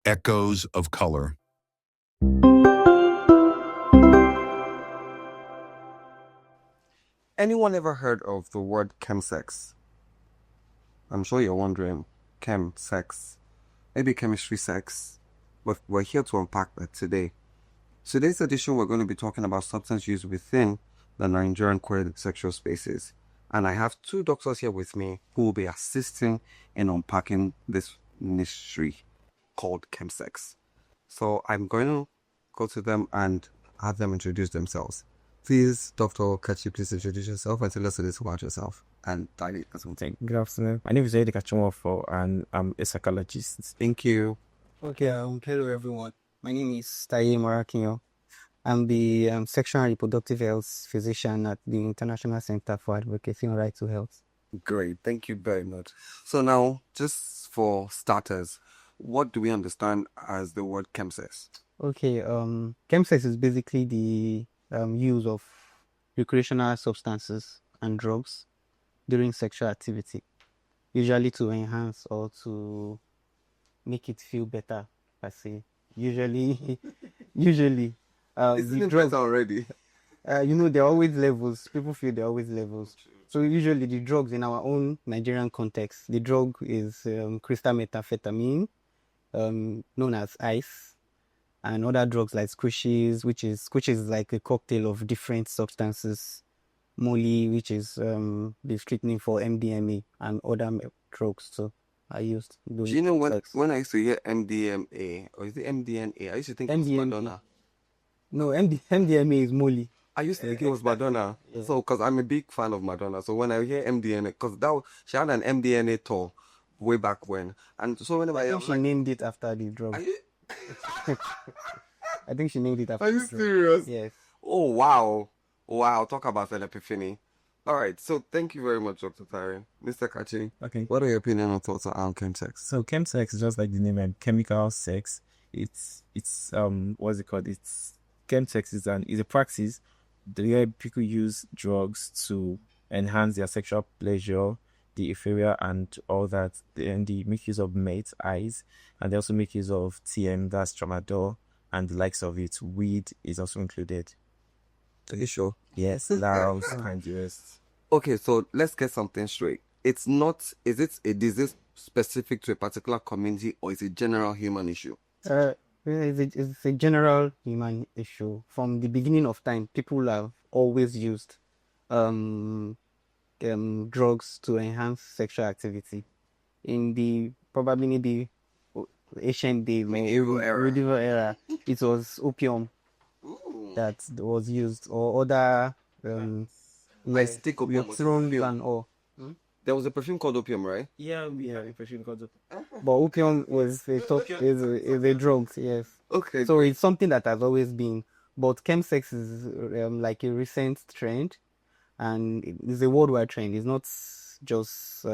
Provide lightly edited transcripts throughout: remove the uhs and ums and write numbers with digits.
Echoes of color. Anyone ever heard of the word chemsex? I'm sure you're wondering, chemsex, maybe chemistry sex, but we're here to unpack that today. Today's edition, we're going to be talking about substance use within the Nigerian queer sexual spaces. And I have two doctors here with me who will be assisting in unpacking this mystery called chemsex. So I'm going to go to them and have them introduce themselves. Please, Dr. Kachi, please introduce yourself and tell us a little about yourself and Taye as well. Good afternoon. My name is Onyedika Nwafor and I'm a psychologist. Thank you. Okay, hello everyone. My name is Taye. I'm the sexual and reproductive health physician at the International Center for Advocacy on Right to Health. Great, thank you very much. So now, just for starters, what do we understand as the word chemsex? Okay, chemsex is basically the use of recreational substances and drugs during sexual activity, usually to enhance or to make it feel better, per se. Usually, Isn't it drugs already? there are always levels. People feel there are always levels. So usually the drugs in our own Nigerian context, the drug is crystal methamphetamine, known as ice, and other drugs like squishes, which is like a cocktail of different substances. Molly, which is the street name for MDMA, and other drugs too are used. Do you know when I used to hear MDMA, or is it MDNA? I used to think it was Madonna. No, MDMA is Molly. I used to think it was Madonna. Yeah. So, because I'm a big fan of Madonna. So when I hear MDNA, because she had an MDNA tour way back when. And so whenever I think she named it after the drug. I think she named it after the drug. Are you serious? Yes. Oh, wow. Wow, talk about an epiphany. All right, so thank you very much, Dr. Taye. Mr. Kachi, okay. What are your opinion on thoughts on chemsex? So chemsex is just like the name, chemical sex. It's what's it called? Chemsex is a practice where people use drugs to enhance their sexual pleasure, the euphoria and all that. And they make use of mate, eyes, and they also make use of TM, that's tramadol, and the likes of it. Weed is also included. Are you sure? Yes, Laos and the rest. Okay, so let's get something straight. It's not, is it a disease specific to a particular community or is it a general human issue? It's a general human issue. From the beginning of time, people have always used drugs to enhance sexual activity. In the probably maybe ancient days, medieval era, it was opium that was used, or other stick opium and all. There was a perfume called opium, right? Yeah, a perfume called opium. But opium was is a drug, yes. Okay. So it's something that has always been. But chemsex is like a recent trend, and it's a worldwide trend. It's not just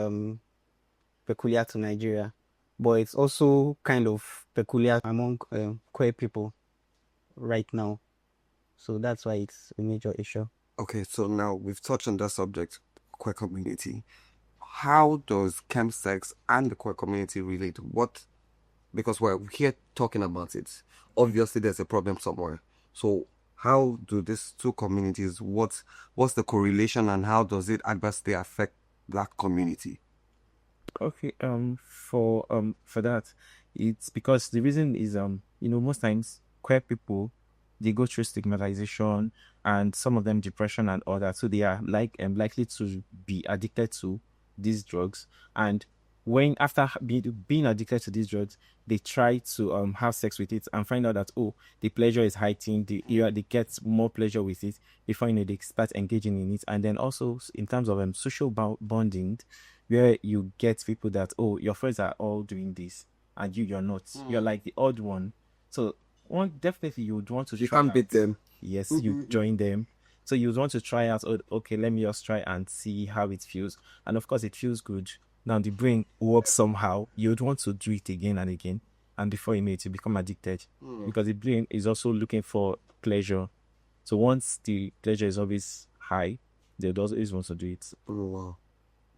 peculiar to Nigeria, but it's also kind of peculiar among queer people right now. So that's why it's a major issue. Okay, so now we've touched on that subject, queer community. How does chemsex and the queer community relate? Because we're here talking about it. Obviously, there's a problem somewhere. So how do these two communities, what's the correlation and how does it adversely affect Black community? Okay, for that, it's because the reason is most times queer people, they go through stigmatization and some of them depression and all that, so they are likely to be addicted to these drugs. And when after being addicted to these drugs, they try to have sex with it and find out that the pleasure is heightened, they get more pleasure with it before they start engaging in it. And then also in terms of social bonding, where you get people that your friends are all doing this and you're not, you're like the odd one. So definitely you would want to. You can't beat them. Yes, you join them. So you would want to try out. Okay, let me just try and see how it feels. And of course, it feels good. Now the brain works somehow. You would want to do it again and again, and before you become addicted, because the brain is also looking for pleasure. So once the pleasure is always high, they always want to do it. Oh wow!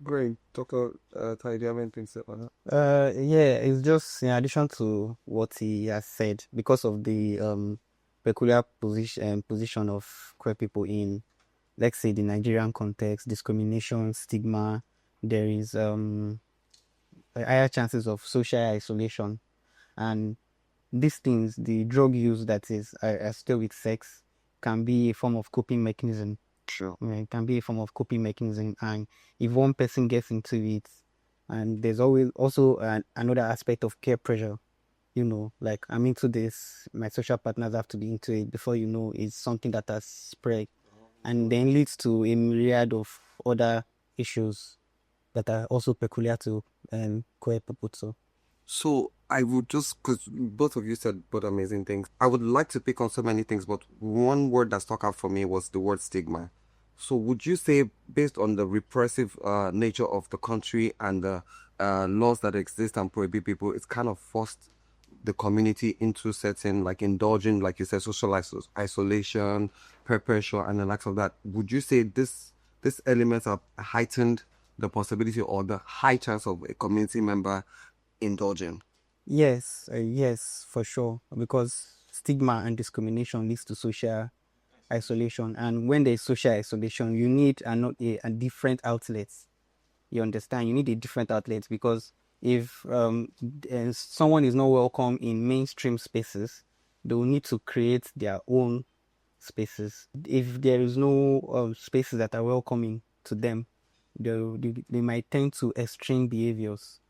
Great. Dr. Taye, do you have anything to say about that? Yeah, it's just in addition to what he has said, because of the peculiar position of queer people in, let's say, the Nigerian context, discrimination, stigma, there is higher chances of social isolation, and these things, the drug use that is still with sex, can be a form of coping mechanism. Sure. Yeah, it can be a form of coping mechanism, and if one person gets into it, and there's always also another aspect of peer pressure. Like, I'm into this, my social partners have to be into it. Before you know, it's something that has spread, and then leads to a myriad of other issues that are also peculiar to queer people too. So I would just, because both of you said both amazing things, I would like to pick on so many things, but one word that stuck out for me was the word stigma. So would you say, based on the repressive nature of the country and the laws that exist and prohibit people, it's kind of forced the community into certain, like, indulging, like you said, social isolation, peer pressure, and the likes of that? Would you say this elements have heightened the possibility or the high chance of a community member indulging? Yes, for sure. Because stigma and discrimination leads to social isolation, and when there's social isolation, you need a different outlets. You understand? You need a different outlets, because if someone is not welcome in mainstream spaces, they will need to create their own spaces. If there is no spaces that are welcoming to them, they might tend to extreme behaviors.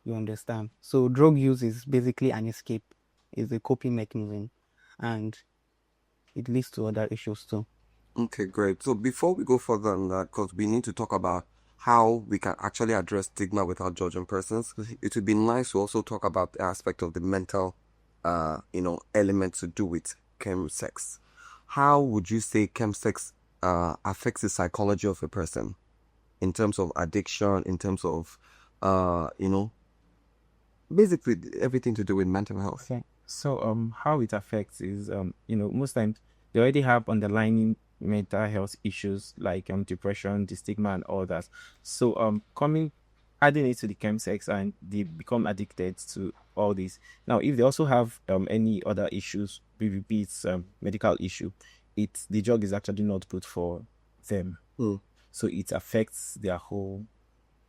You understand? So drug use is basically an escape, is a coping mechanism, and it leads to other issues too. Okay, great. So before we go further on that, because we need to talk about how we can actually address stigma without judging persons, it would be nice to also talk about the aspect of the mental, element to do with chemsex. How would you say chemsex affects the psychology of a person in terms of addiction, in terms of, uh, you know, basically everything to do with mental health? Okay. So how it affects is most times they already have underlying mental health issues like depression, the stigma and all that. So coming adding it to the chemsex and they become addicted to all this. Now if they also have any other issues, maybe it's medical issue, the drug is actually not good for them. So it affects their whole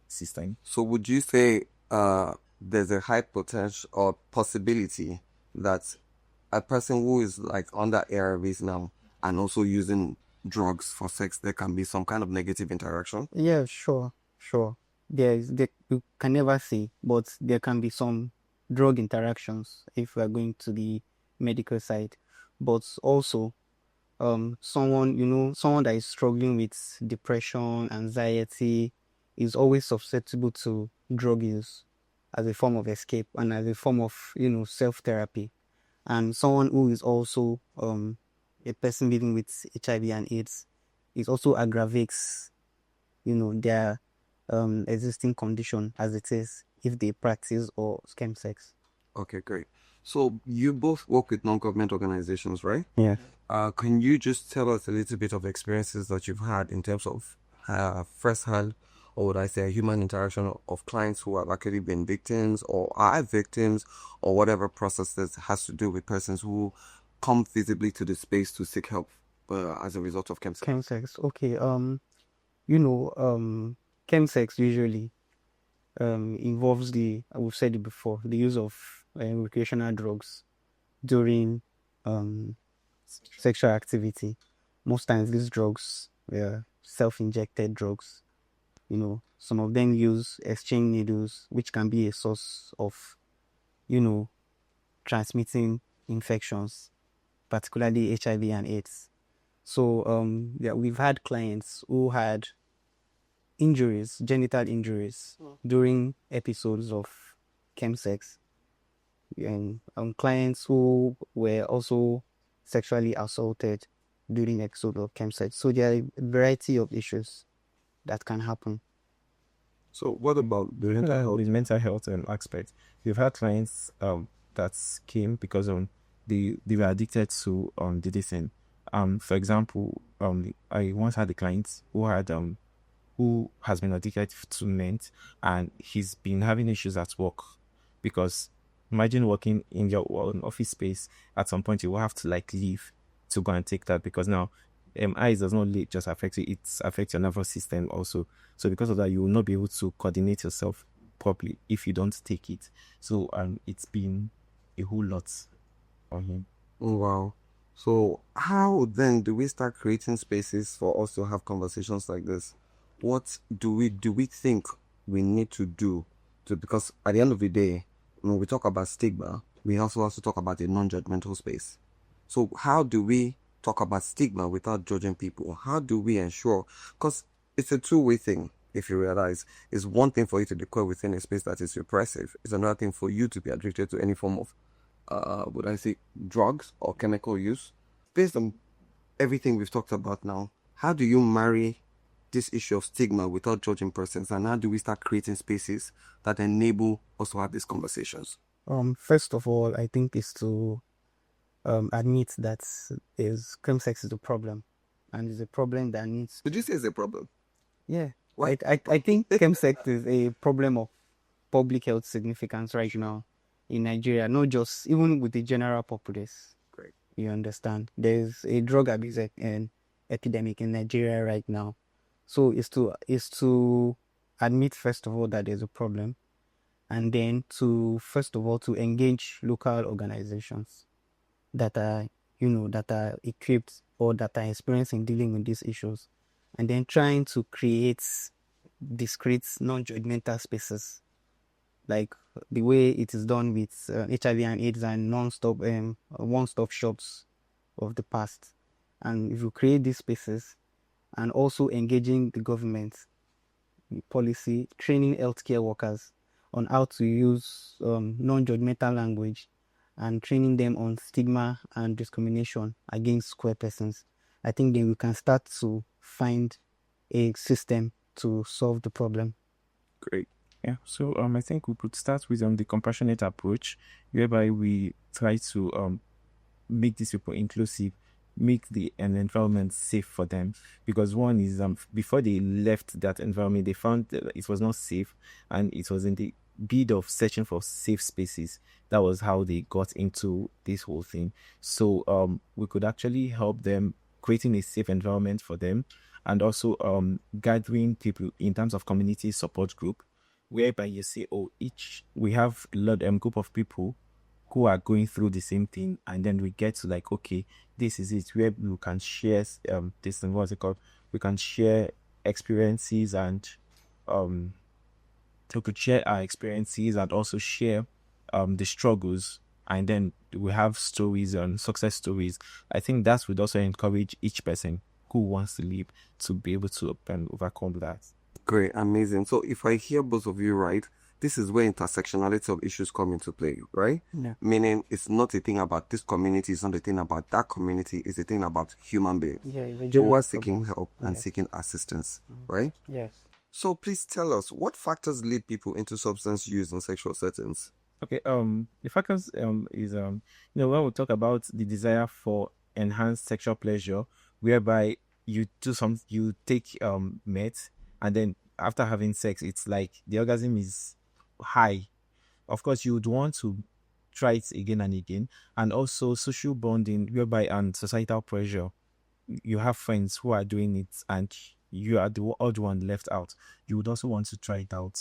system. So would you say there's a high potential or possibility that a person who is like under ARVs now and also using drugs for sex, there can be some kind of negative interaction? Yeah, sure. You can never say, but there can be some drug interactions if we are going to the medical side. But also, someone that is struggling with depression, anxiety, is always susceptible to drug use as a form of escape and as a form of, self-therapy. And someone who is also a person living with HIV and AIDS, it also aggravates, their existing condition as it is if they practice or scam sex. Okay, great. So you both work with non-government organizations, right? Yeah. Can you just tell us a little bit of experiences that you've had in terms of first-hand, or would I say, human interaction of clients who have actually been victims or are victims, or whatever process that has to do with persons who come visibly to the space to seek help as a result of chemsex? Chemsex. Okay. Chemsex usually involves we've said it before, the use of recreational drugs during sexual activity. Most times these drugs were self-injected drugs. Some of them use exchange needles, which can be a source of, transmitting infections, particularly HIV and AIDS. So yeah, we've had clients who had injuries, genital injuries, during episodes of chemsex, and clients who were also sexually assaulted during episodes of chemsex. So there are a variety of issues that can happen. So what about the mental health? With mental health aspect, we've had clients that came because they were addicted to the medicine. For example, I once had a client who who has been addicted to mint, and he's been having issues at work because imagine working in your own office space. At some point, you will have to like leave to go and take that because now eyes does not only just affect you, it affects your nervous system also. So because of that, you will not be able to coordinate yourself properly if you don't take it. So it's been a whole lot on him. Wow. So how then do we start creating spaces for us to have conversations like this? What do we think we need to do to, because at the end of the day, when we talk about stigma, we also have to talk about a non-judgmental space. So how do we talk about stigma without judging people? How do we ensure, because it's a two-way thing, if you realize. It's one thing for you to be queer within a space that is repressive. It's another thing for you to be addicted to any form of would I say drugs or chemical use. Based on everything we've talked about now, how do you marry this issue of stigma without judging persons, and how do we start creating spaces that enable us to have these conversations? First of all, I think is to admit that chemsex is a problem, and it's a problem that needs. Did you say it's a problem? Yeah, Why? I think chemsex is a problem of public health significance right now in Nigeria, not just even with the general populace. Great. You understand? There's a drug abuse epidemic in Nigeria right now. So it's to admit first of all that there's a problem, and then to first of all to engage local organizations that are that are equipped or that are experienced in dealing with these issues, and then trying to create discrete non-judgmental spaces like the way it is done with HIV and AIDS and one-stop shops of the past. And if you create these spaces and also engaging the government policy, training healthcare workers on how to use non-judgmental language and training them on stigma and discrimination against queer persons, I think then we can start to find a system to solve the problem. Great. Yeah, so I think we could start with the compassionate approach, whereby we try to make these people inclusive, make an environment safe for them. Because one is before they left that environment, they found that it was not safe, and it was in the bid of searching for safe spaces. That was how they got into this whole thing. So we could actually help them creating a safe environment for them, and also gathering people in terms of community support group, whereby you say, oh, we have a group of people who are going through the same thing, and then we get to like, okay, this is it, where we can share this and what's it called? We can share experiences, and we could share our experiences and also share the struggles, and then we have stories and success stories. I think that would also encourage each person who wants to live to be able to overcome that. Great, amazing. So if I hear both of you right, this is where intersectionality of issues come into play, right? Yeah. Meaning it's not a thing about this community, it's not a thing about that community, it's a thing about human beings who are seeking help and seeking assistance, right? Yes. So please tell us, what factors lead people into substance use in sexual settings? Okay, the factors is when we talk about the desire for enhanced sexual pleasure, whereby you take meth, and then after having sex, it's like the orgasm is high. Of course, you would want to try it again and again, and also social bonding, whereby and societal pressure. You have friends who are doing it, and you are the odd one left out. You would also want to try it out.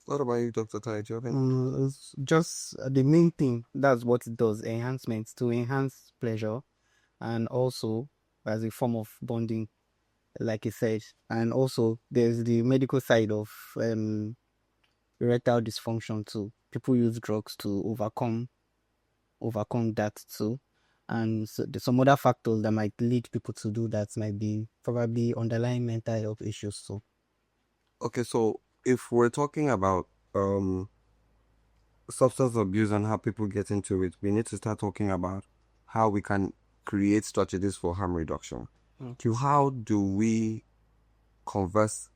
What about you, Dr. Taye? Do you have any? It's just the main thing. That's what it does. Enhancements to enhance pleasure, and also as a form of bonding, like I said. And also there's the medical side of erectile dysfunction too. People use drugs to overcome that too. And so there's some other factors that might lead people to do that. Might be probably underlying mental health issues too. Okay, so if we're talking about substance abuse and how people get into it, we need to start talking about how we can create strategies for harm reduction. How do we converse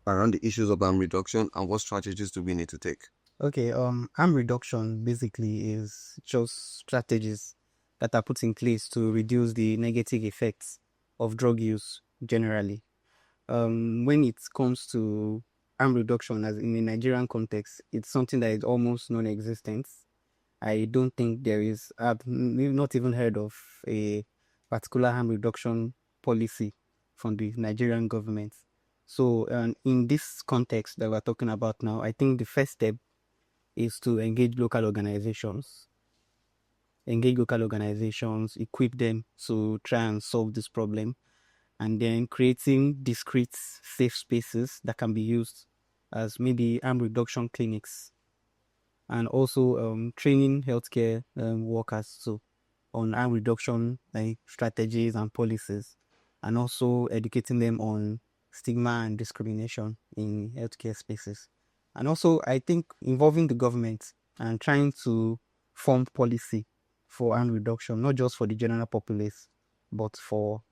around the issues of harm reduction, and what strategies do we need to take? Okay, harm reduction basically is just strategies that are put in place to reduce the negative effects of drug use generally. when it comes to harm reduction, as in a Nigerian context, it's something that is almost non-existent. I don't think there is, I've not even heard of a particular harm reduction policy from the Nigerian government. So, in this context that we're talking about now, I think the first step is to engage local organizations, equip them to try and solve this problem, and then creating discrete safe spaces that can be used as maybe harm reduction clinics, and also training healthcare workers so on harm reduction like strategies and policies, and also educating them on stigma and discrimination in healthcare spaces. And also, I think involving the government and trying to form policy for harm reduction, not just for the general populace, but for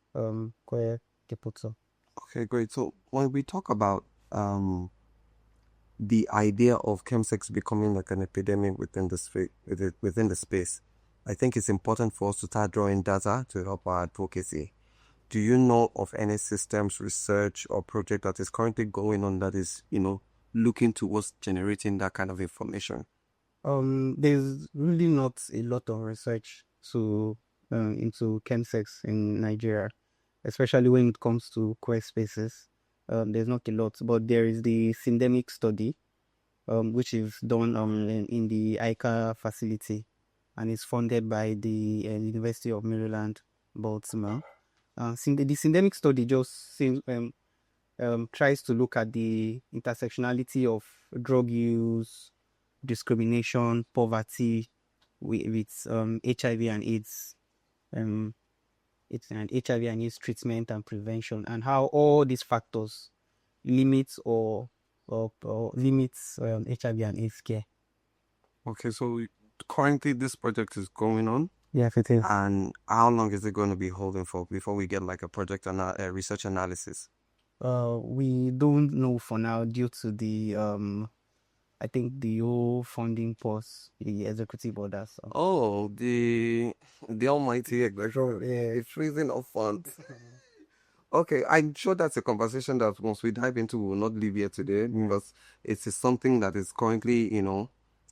queer people too. Okay, great. So when we talk about the idea of chemsex becoming like an epidemic within the space, I think it's important for us to start drawing data to help our advocacy. Do you know of any systems, research, or project that is currently going on that is, looking towards generating that kind of information? There's really not a lot of research into chemsex in Nigeria, especially when it comes to queer spaces. There's not a lot, but there is the syndemic study, which is done in the ICA facility, and is funded by the University of Maryland, Baltimore. The syndemic study just tries to look at the intersectionality of drug use, discrimination, poverty with HIV and AIDS, HIV and AIDS treatment and prevention, and how all these factors limits or limits HIV and AIDS care. Okay, so currently this project is going on. Yes, it is. And how long is it going to be holding for before we get like a project and a research analysis? We don't know for now due to the I think the whole funding pause, the executive orders. So. Oh, the almighty executive. Yeah, it's freezing of funds. Okay, I'm sure that's a conversation that once we dive into, we will not leave here today because it is something that is currently,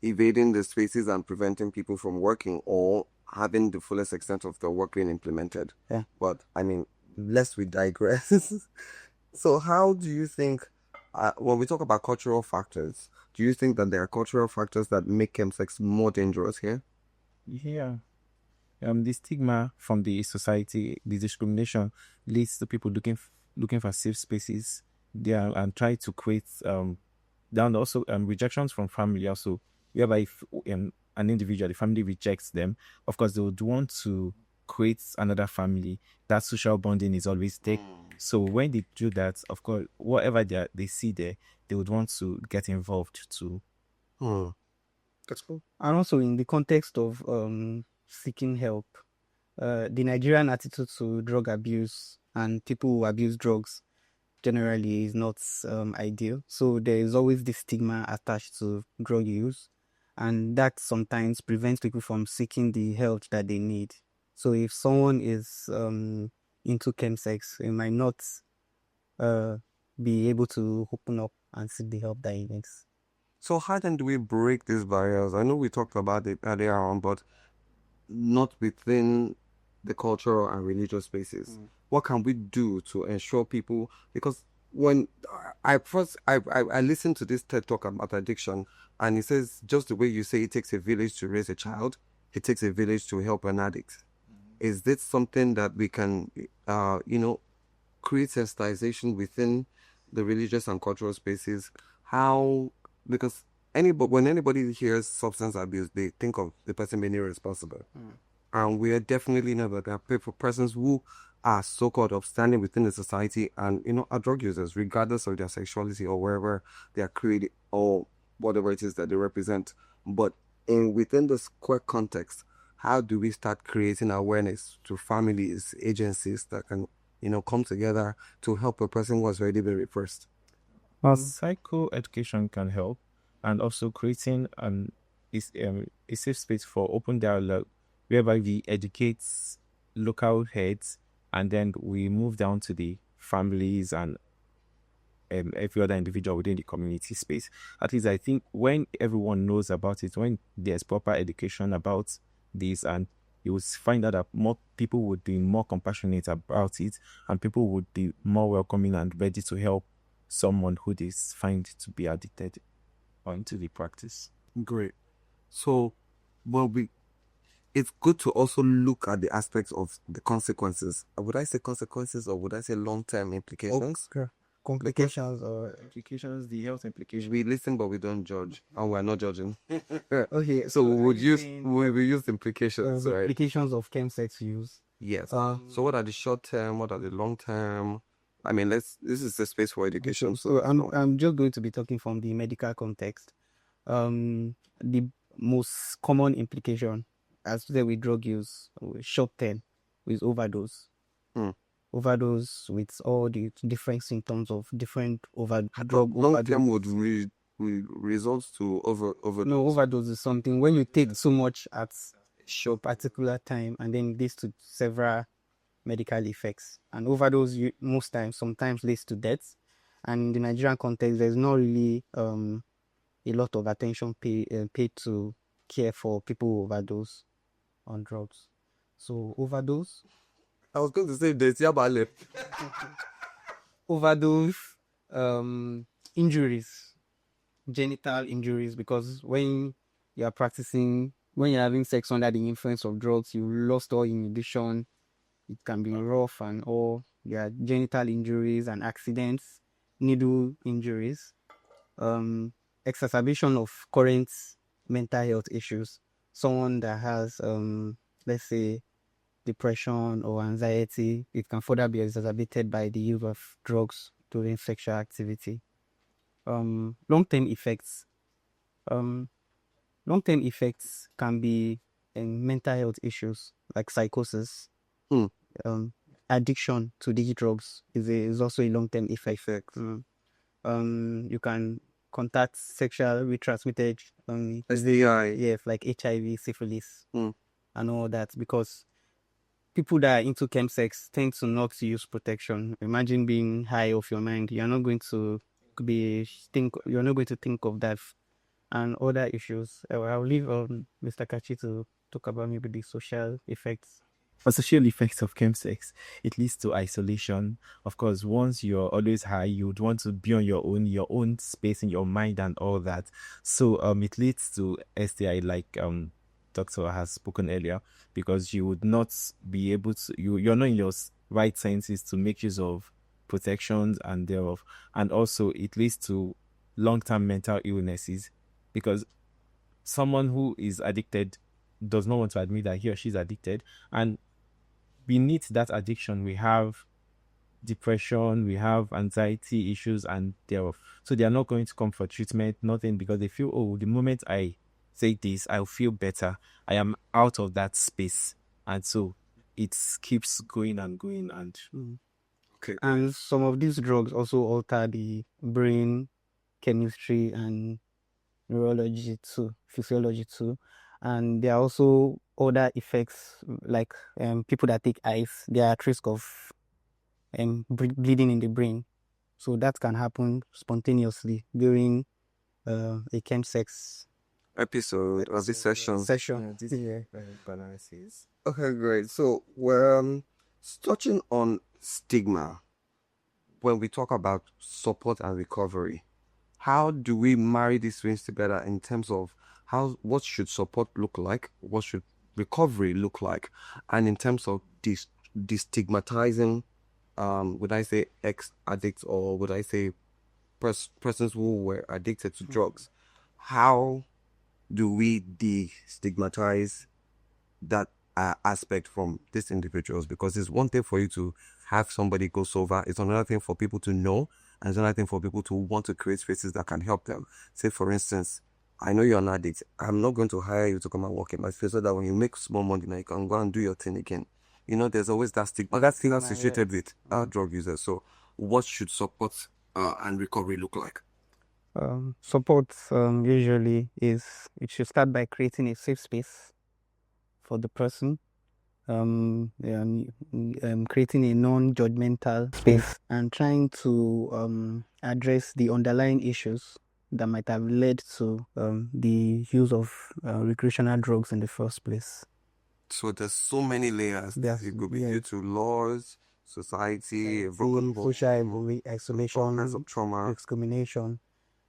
evading the spaces and preventing people from working or having the fullest extent of the work being implemented. Yeah. But I mean, lest we digress. So how do you think, when we talk about cultural factors, do you think that there are cultural factors that make chemsex more dangerous here? Yeah. The stigma from the society, the discrimination leads to people looking for safe spaces there and try to create down also rejections from family also, whereby if an individual, the family rejects them, of course they would want to create another family. That social bonding is always there. So when they do that, of course, whatever they see there, they would want to get involved too. That's cool. And also in the context of seeking help, the Nigerian attitude to drug abuse and people who abuse drugs generally is not ideal. So there is always this stigma attached to drug use, and that sometimes prevents people from seeking the help that they need. So if someone is into chemsex, it might not be able to open up and seek the help that he needs. So how then do we break these barriers? I know we talked about it earlier on, but not within the cultural and religious spaces. What can we do to ensure people? Because when I listened to this TED talk about addiction, and it says just the way you say it takes a village to raise a child, it takes a village to help an addict. Is this something that we can, create sensitization within the religious and cultural spaces? How? Because when anybody hears substance abuse, they think of the person being irresponsible. And we are definitely know that there are persons who are so-called upstanding within the society and, are drug users, regardless of their sexuality or wherever they are created or whatever it is that they represent. But within the square context, how do we start creating awareness to families, agencies that can, come together to help a person who has already been repressed? Psycho education can help, and also creating a safe space for open dialogue, whereby we educate local heads, and then we move down to the families and every other individual within the community space. At least I think when everyone knows about it, when there's proper education about this, and you will find out that more people would be more compassionate about it, and people would be more welcoming and ready to help someone who they find to be addicted or into the practice. Great. So, it's good to also look at the aspects of the consequences. Would I say consequences, or would I say long-term implications? Okay. Complications or Implications, the health implications. We listen, but we don't judge, and we're not judging. okay. So we would are you use saying, we use implications, right? implications of chemsex use? Yes. Uh, So what are the short term? What are the long term? I mean, this is the space for education. So I'm just going to be talking from the medical context. The most common implication associated with drug use, short term, is overdose. Overdose with all the different symptoms of different drug long term would overdose. result to overdose. No, overdose is something when you take too much at a particular time, and then leads to several medical effects. And overdose most times sometimes leads to death. And in the Nigerian context, there's not really a lot of attention paid to care for people who overdose on drugs. So overdose. I was going to say this, yeah, but Overdose, injuries, genital injuries, because when you're having sex under the influence of drugs, you lost all inhibition. It can be rough and all. There are genital injuries and accidents, needle injuries, exacerbation of current mental health issues. Someone that has, let's say, depression or anxiety, it can further be exacerbated by the use of drugs during sexual activity. Long-term effects. Long-term effects can be mental health issues like psychosis. Addiction to these drugs is also a long-term effect. You can contact sexually transmitted SDI. yes, like HIV, syphilis, and all that, because people that are into chemsex tend to not use protection. Imagine being high off your mind. You're not going to think of that and other issues. I'll leave Mr. Kachi to talk about maybe the social effects. For social effects of chemsex, it leads to isolation. Of course, once you're always high, you would want to be on your own space in your mind and all that. So it leads to STI, like doctor has spoken earlier, because you would not be able to, you're not in your right senses to make use of protections and thereof. And also it leads to long-term mental illnesses, because someone who is addicted does not want to admit that he or she is addicted, and beneath that addiction we have depression, we have anxiety issues and thereof. So they are not going to come for treatment, nothing, because they feel, oh, the moment I say this, I'll feel better. I am out of that space. And so it keeps going and going. And okay. And some of these drugs also alter the brain chemistry and neurology too, physiology too. And there are also other effects, like people that take ice, they are at risk of bleeding in the brain. So that can happen spontaneously during a chemsex episode or this session. balances. Okay, great. So we're touching on stigma when we talk about support and recovery. How do we marry these things together in terms of what should support look like, what should recovery look like, and in terms of destigmatizing, would I say ex-addicts, or would I say persons who were addicted to drugs? How do we destigmatize that aspect from these individuals? Because it's one thing for you to have somebody go sober, it's another thing for people to know, and it's another thing for people to want to create spaces that can help them. Say, for instance, I know you're an addict. I'm not going to hire you to come and work in my space so that when you make small money, now you can go and do your thing again. You know, there's always that stigma associated with drug users. So what should support and recovery look like? Support usually it should start by creating a safe space for the person. creating a non-judgmental space and trying to address the underlying issues that might have led to the use of recreational drugs in the first place. So there's so many layers. It could be due to laws, society, a broken social all isolation, kinds of trauma, discrimination.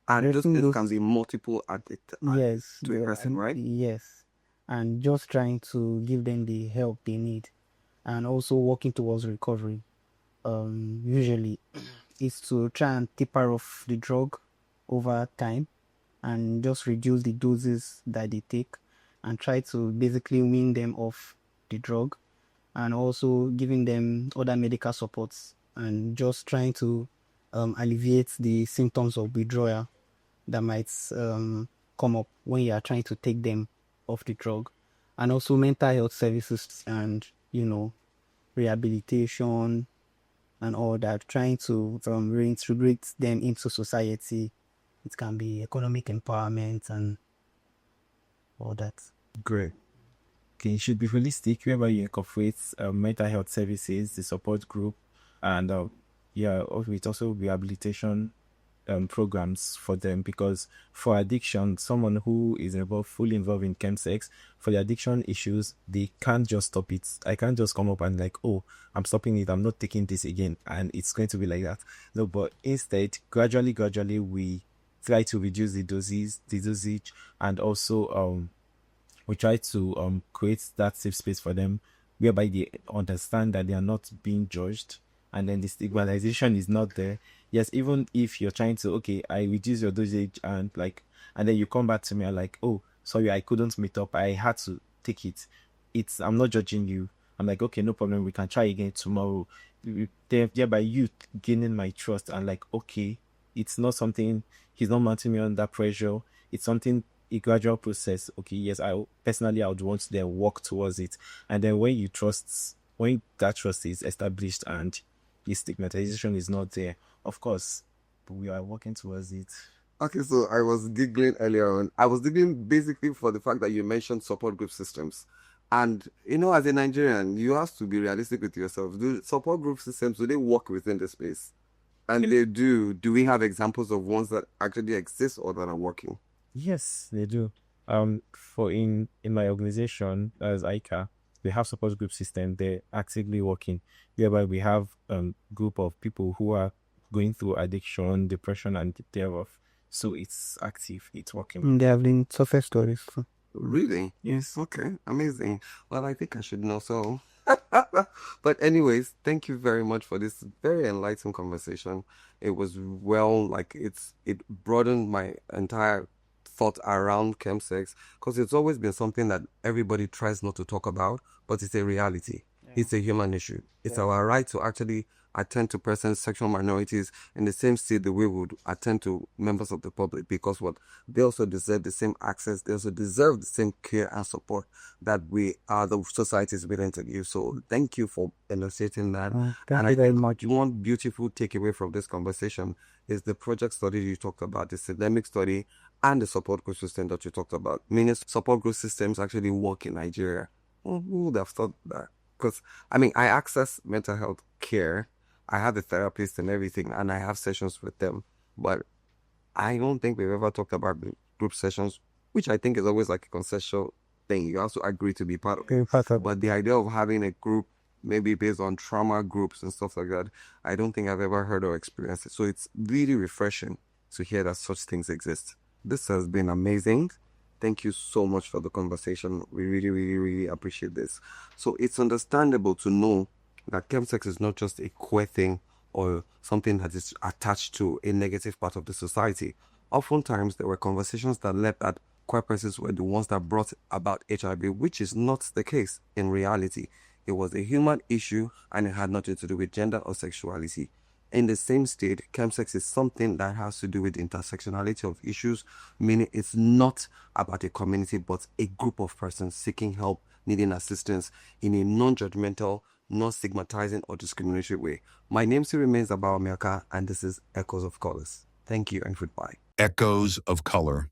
and those Addressing things those, can be multiple at yes, to a person, right? yes, and just trying to give them the help they need, and also working towards recovery. Usually, is to try and taper off the drug over time, and just reduce the doses that they take, and try to basically wean them off the drug, and also giving them other medical supports, and just trying to alleviate the symptoms of withdrawal that might come up when you are trying to take them off the drug, and also mental health services and rehabilitation and all that, trying to reintegrate them into society. It can be economic empowerment and all that. Great. Okay, it should be holistic, whereby you incorporate mental health services, the support group, and with also rehabilitation programs for them, because for addiction, someone who is fully involved in chemsex, for the addiction issues, they can't just stop it. I can't just come up and like, oh, I'm stopping it, I'm not taking this again, and it's going to be like that. No, but instead, gradually we try to reduce the dosage, and also we try to create that safe space for them, whereby they understand that they are not being judged, and then the stigmatization is not there. Yes, even if you're trying to, okay, I reduce your dosage, and then you come back to me and like, oh, sorry, I couldn't meet up, I had to take it. I'm not judging you. I'm like, okay, no problem, we can try again tomorrow. Thereby you gaining my trust, and like, okay, it's not something, he's not mounting me under pressure. It's something, a gradual process. Okay, yes, I would want to then work towards it. And then when that trust is established and the stigmatization is not there, of course, but we are working towards it. Okay, so I was giggling earlier on. I was giggling basically for the fact that you mentioned support group systems. And, as a Nigerian, you have to be realistic with yourself. Do support group systems, do they work within the space? And they do. Do we have examples of ones that actually exist or that are working? Yes, they do. For in my organization as ICA, we have support group system. They're actively working, whereby we have group of people who are going through addiction, depression, and thereof. So it's active, it's working. There have been success stories. Really? Yes. Okay, amazing. Well, I think I should know so. But anyways, thank you very much for this very enlightening conversation. It was it broadened my entire thought around chemsex, because it's always been something that everybody tries not to talk about, but it's a reality. Yeah. It's a human issue. It's our right to actually attend to persons, sexual minorities, in the same state that we would attend to members of the public, because they also deserve the same access, they also deserve the same care and support that the society is willing to give. So thank you for illustrating that. Thank you very much. One beautiful takeaway from this conversation is the project study you talked about, the systemic study, and the support group system that you talked about. Meaning support group systems actually work in Nigeria. Who would have thought that? Because, I access mental health care. I have a therapist and everything, and I have sessions with them. But I don't think we've ever talked about group sessions, which I think is always like a consensual thing. You also agree to be part of it. But the idea of having a group, maybe based on trauma groups and stuff like that, I don't think I've ever heard or experienced it. So it's really refreshing to hear that such things exist. This has been amazing. Thank you so much for the conversation. We really, really, really appreciate this. So it's understandable to know that chemsex is not just a queer thing or something that is attached to a negative part of the society. Oftentimes, there were conversations that led that queer persons were the ones that brought about HIV, which is not the case in reality. It was a human issue, and it had nothing to do with gender or sexuality. In the same state, chemsex is something that has to do with intersectionality of issues, meaning it's not about a community, but a group of persons seeking help, needing assistance in a non-judgmental, non-stigmatizing or discriminatory way. My name still remains Abawa Miaka, and this is Echoes of Colors. Thank you and goodbye. Echoes of Color.